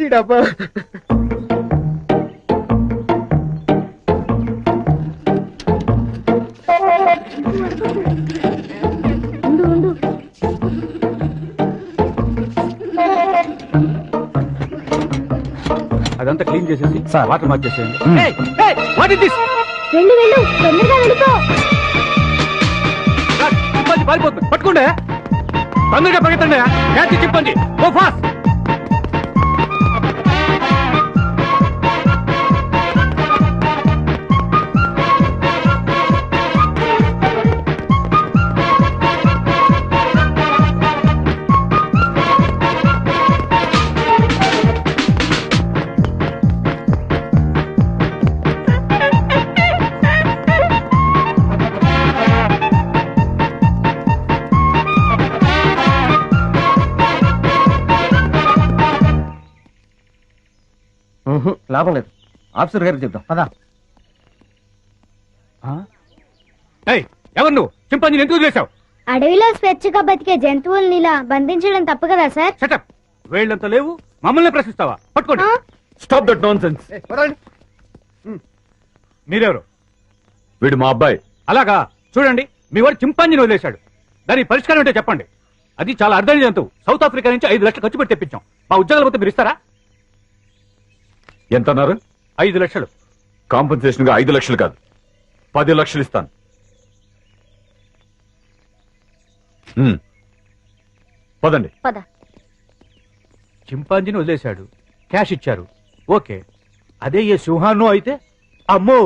ఈ డబ్బా అదంతా క్లీన్ చేసేసి వాటర్ మార్చేసేయండి. చింపాంజీ పారిపోతుంది, పట్టుకోండి. తొందరగా పరిగెత్తండి. Catch chimpanzee, go fast. లాభం లేదు, ఆఫీసర్ గారికి చెప్తాం పదా. ఎవరు నువ్వు? చింపాంజీని ఎందుకు చేశావు? అడవిలో స్వేచ్ఛగా బతికే జంతువుల్ని ఇలా బంధించడం తప్పు కదా సార్? షటప్. వేళ్ళంతా లేవు, మమ్మల్ని ప్రశ్నిస్తావా? పట్టుకోండి. Stop that nonsense. మీరెవరు? వీడు మా అబ్బాయి. అలాగా? చూడండి, మీ వాడు చింపాంజీని వదిలేశాడు. దానికి పరిష్కారం ఏంటో చెప్పండి. అది చాలా అర్థమైన జంతువు. సౌత్ ఆఫ్రికా నుంచి 5 లక్షలు ఖర్చు పెట్టి తెప్పించాం. మా ఉద్యోగాలు పోతే మీరు ఇస్తారా? ఎంత అన్నారు? 5 లక్షలు. కాంపన్సేషన్ గా 5 లక్షలు కాదు, 10 లక్షలు ఇస్తాను. పదండి. చింపాంజీని వదిలేశాడు, క్యాష్ ఇచ్చారు, ఓకే. అదే ఏ సింహాన్నో అయితే అమ్మో.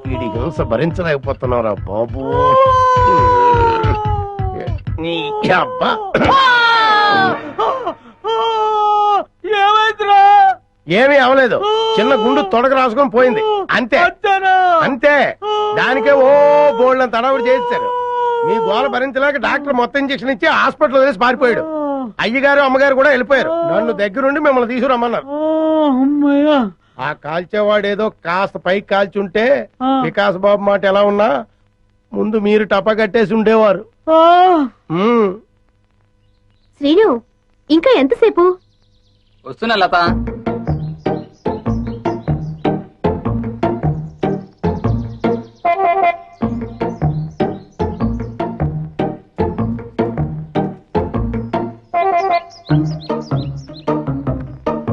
వీడి హింస భరించలేకపోతున్నారా బాబు. ఏమీ అవలేదు, చిన్న గుండు తొడగ రాసుకొని పోయింది అంతే అంతే. దానికే ఓ బోల్డ్ తడవుడు చేశారు. మీ గోల భరించలేక డాక్టర్ మొత్తం ఇంజక్షన్ ఇచ్చి హాస్పిటల్ వదిలేసి పారిపోయాడు. అయ్యగారు అమ్మగారు కూడా వెళ్ళిపోయారు. నన్ను దగ్గరుండి మిమ్మల్ని తీసుకురమ్మన్నారు. ఆ కాల్చేవాడు ఏదో కాస్త పైకి కాల్చుంటే వికాస్ బాబు మాట ఎలా ఉన్నా ముందు మీరు టపా కట్టేసి ఉండేవారు. శ్రీను, ఇంకా ఎంతసేపు? వస్తున్నా లత.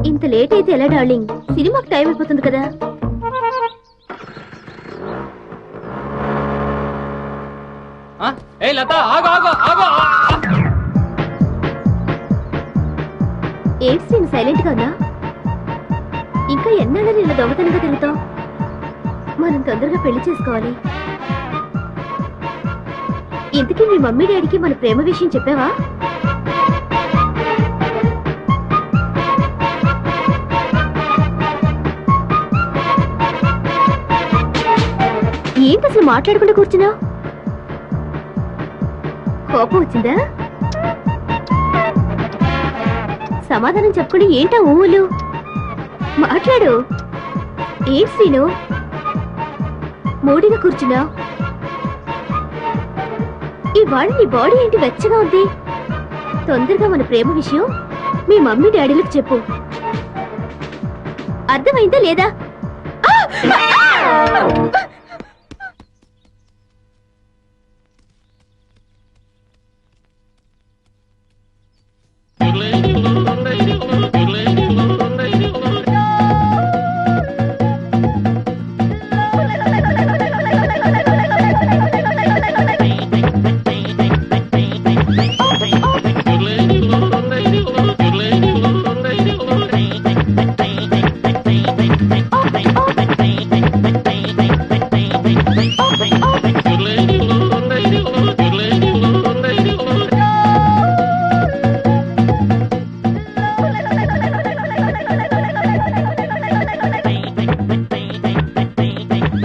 ఇంత లేట్ అయితే ఎలా డార్లింగ్? సినిమాకి టైం అయిపోతుంది కదా. లత, ఆగు ఆగు ఆగు. ఏంటి శ్రీను సైలెంట్ గా ఉన్నా? ఇంకా ఎన్నాళ్ళని ఇలా దొంగతనంగా తిరుగుతావు? మనం తొందరగా పెళ్లి చేసుకోవాలి. ఇంతకీ మీ మమ్మీ డాడీకి మన ప్రేమ విషయం చెప్పావా? ఏంటి అసలు మాట్లాడకుండా కూర్చున్నా? కోపం వచ్చిందా? సమాధానం చెప్పుకుని ఏంటా ఊళ్ళు? మాట్లాడు. ఏంటి శ్రీను మూడిగా కూర్చున్నా? ఇవాళ నీ బాడీ ఏంటి వెచ్చగా ఉంది? తొందరగా మన ప్రేమ విషయం మీ మమ్మీ డాడీలకు చెప్పు. అర్థమైందా లేదా?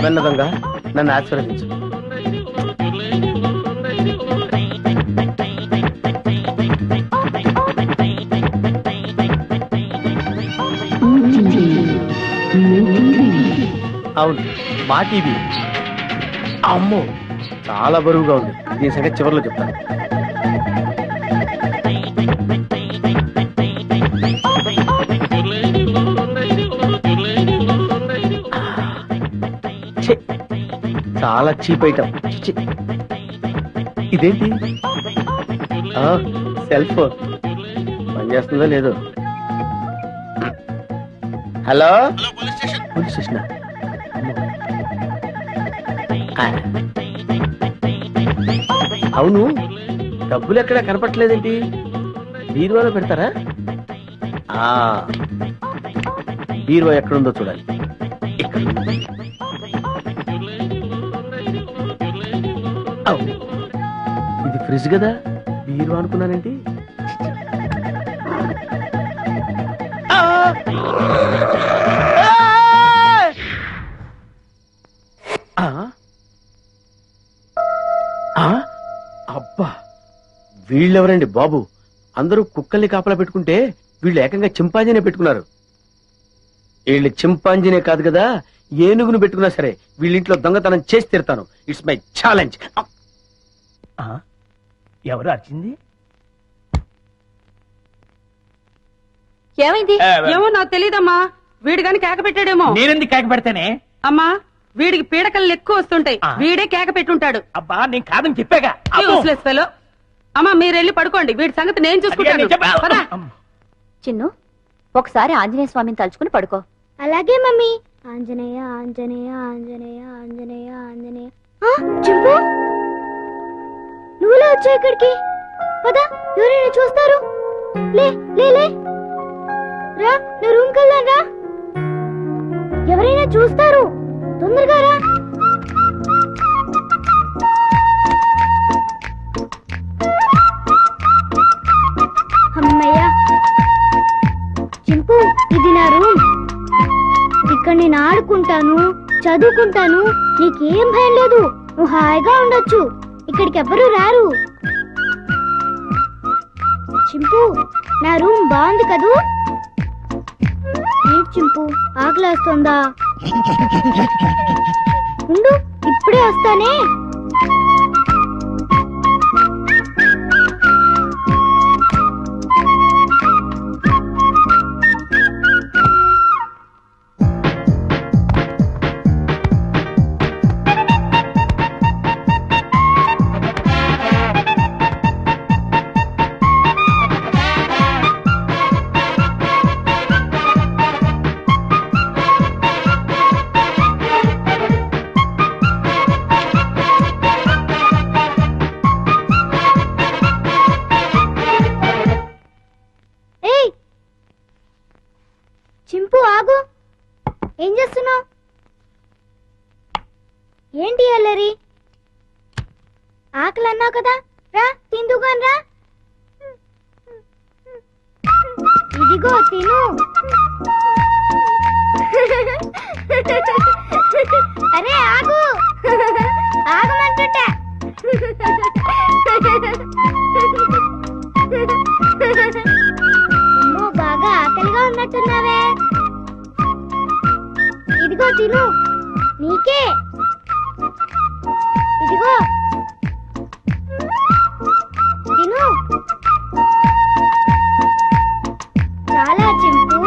వెన్న దొంగ, నన్ను ఆశీర్వదించు. అవును, మా టీవీ. అమ్మో, చాలా బరువుగా ఉంది. దీని సంగతి చివరిలో చెప్తాను. ఛీ, చాలా చీప్ ఐటమ్. ఇదేంటి? సెల్ ఫోన్ పనిచేస్తుందో లేదో. Hello, police station. అవును, డబ్బులు ఎక్కడా కనపట్లేదేంటి? బీరువాలో పెడతారా? బీరువా ఎక్కడుందో చూడాలి. ఇక్కడ. అవును, ఇది ఫ్రిడ్జ్ కదా, బీరువా అనుకున్నానేంటి? అబ్బా, వీళ్ళెవరండి బాబు? అందరూ కుక్కల్ని కాపలా పెట్టుకుంటే వీళ్ళు ఏకంగా చింపాంజీనే పెట్టుకున్నారు. వీళ్ళు చింపాంజీనే కాదు కదా, ఏనుగును పెట్టుకున్నా సరే వీళ్ళింట్లో దొంగతనం చేసి తీరుతాను. It's my challenge. ఎవరు అర్చింది? ఏమైంది? ఏమో నాకు తెలియదమ్మా. వీడు గాని కేక పెట్టాడేమో. నేనెందుకు కేక పెడతానే? అమ్మా, వీడికి పీడకలు ఎక్కువ వస్తుంటాయి. వీడే కేక పెట్టుంటాడు. అబ్బా, నేను కాదని చెప్పాగా. Useless fellow. అమ్మా, మీరు వెళ్ళి పడుకోండి. వీడి సంగతి నేను చూసుకుంటాను. పదా. చిన్ను, ఒకసారి ఆంజనేయ స్వామిని తలుచుకుని పడుకో. అలాగే మమ్మీ. ఆంజనేయ ఆంజనేయ ఆంజనేయ ఆంజనేయ ఆంజనేయ. చింపు, నువ్వులే వచ్చా ఇక్కడికి. పదా, ఎవరైనా చూస్తారు. లే లే లే రా, నా రూమ్ కెళ్దాం రా. ఎవరైనా చూస్తారు, తొందరగా రా. అమ్మయ్యా. చింపు, ఇది నా రూమ్. ఇక్కడ నేను ఆడుకుంటాను, చదువుకుంటాను. నీకేం భయం లేదు. నువ్వు హాయిగా ఉండొచ్చు. ఇక్కడికి ఎవ్వరూ రారు. చింపు, నా రూమ్ బాగుంది కదూ? ఏంటి చింపు, ఆకలేస్తుందా? ఉండు, ఇప్పుడే వస్తానే. చింపు, ఆగు. ఏం చేస్తున్నావు? ఏంటి అల్లరి? ఆకలి అన్నావు కదా, రా తిందుగాని రా. ఇదిగో తిను. అరే ఆగు, ఆగమంటుంటా. అమ్మో, బాగా ఆకలిగా ఉన్నట్టున్నావే. ఇదిగో తిను, నీకే. ఇదిగో తిను. చాలా చింపు.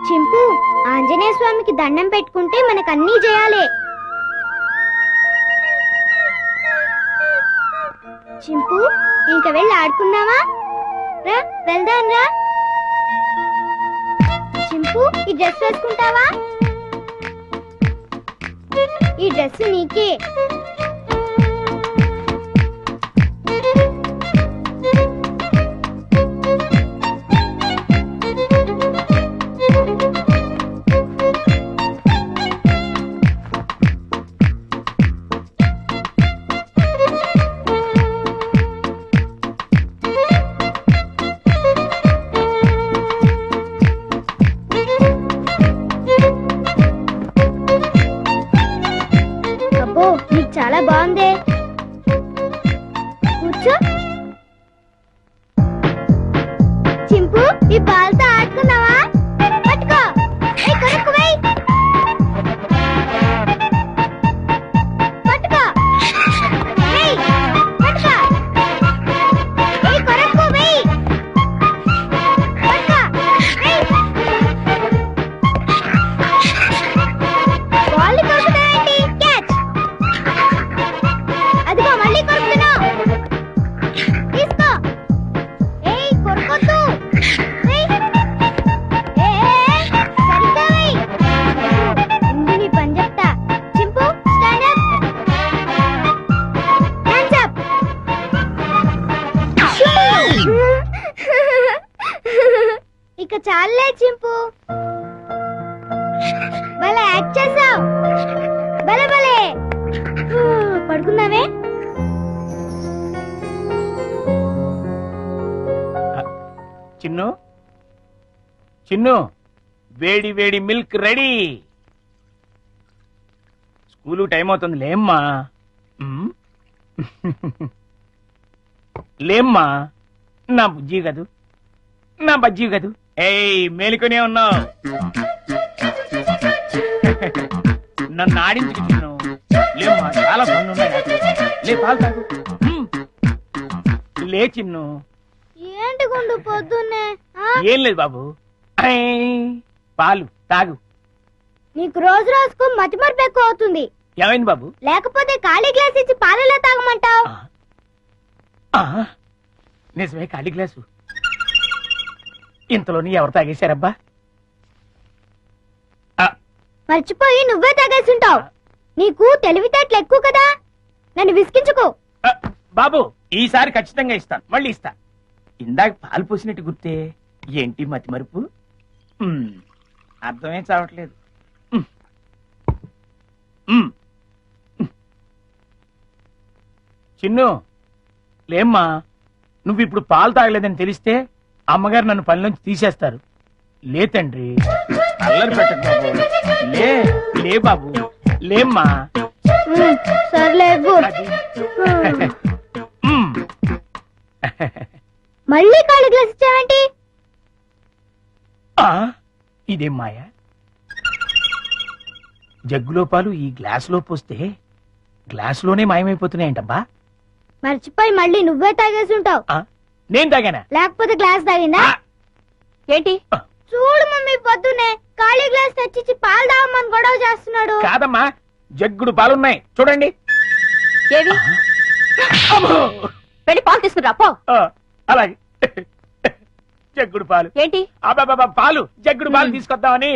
చింపు, ఆంజనేయ స్వామికి దండం పెట్టుకుంటే మనకన్నీ చేయాలి. చింపు, ఇంక వెళ్ళి ఆడుకుందామా? రా వెళ్దాం రా. చింపు, ఈ డ్రెస్ వేసుకుంటావా? ఈ డ్రెస్ నీకే. ఇక చాలే చింపు. భలే యాక్ట్ చేసావు. భలే భలే. పడుకుందామే. చిన్ను చిన్ను, వేడి వేడి మిల్క్ రెడీ. స్కూలు టైం అవుతుంది, లేమ్మా. లేమ్మా, నా బుజ్జి కదూ, నా బజ్జీ కదూ. ఏయ్, మేలుకొనే ఉన్నావు. నన్ను ఆడించుకు చిన్ను. లేమ్మా, చాలా పనులు ఉన్నాయి నాకు. లే, పాలు తాగు. లే చిన్ను. ఏంటి గుండు పొద్దున్నే? ఏం లేదు బాబు, పాలు తాగు. నీకు రోజు రోజుకు మతిమరుపు ఎక్కువ అవుతుంది. ఏమైంది బాబు? లేకపోతే ఖాళీ గ్లాస్ ఇచ్చి పాలలో తాగమంటావు. నిజమే, ఖాళీ గ్లాసు. ఇంతలోని ఎవరు తాగేశారబ్బా? మర్చిపోయి నువ్వే తాగేసుంటావు. నీకు తెలివితేటలు ఎక్కువ కదా, నన్ను విసిగించుకో. బాబు, ఈసారి ఖచ్చితంగా ఇస్తాను, మళ్ళీ ఇస్తా. ఇందాక పాలు పోసినట్టు గుర్తే. ఏంటి మతి మరుపు? అర్థమే చావట్లేదు. చిన్ను, లేమ్మా. నువ్వు ఇప్పుడు పాలు తాగలేదని తెలిస్తే అమ్మగారు నన్ను పనిలోంచి తీసేస్తారు. లే తండ్రి, అల్లరి పెట్టకు బాబు. లే లే బాబు, లేమ్మా. సర్లే. అది. మళ్ళీ ఖాళీ గ్లాస్ ఇచ్చావేంటి? ఇదేం మాయా? జగ్గులో పాలు ఈ గ్లాసులో పోస్తే గ్లాసులోనే మాయమైపోతున్నాయంటబ్బా. మర్చిపోయి మళ్ళీ నువ్వే తాగేసుంటావు. నేను తాగానా? లేకపోతే గ్లాస్ తాగిందా? ఏంటి? చూడు మమ్మీ, పొద్దున్నే ఖాళీ గ్లాస్ తెచ్చిచ్చి పాలు తాగమని గొడవ చేస్తున్నాడు. కాదమ్మా, జగ్గుడు పాలున్నాయి చూడండి. ఏవి? వెళ్ళి పాలు తీసుకురా పో. అలాగే. జగ్గుడు పాలు ఏంటి? పాలు, జగ్గుడు పాలు తీసుకొద్దామని.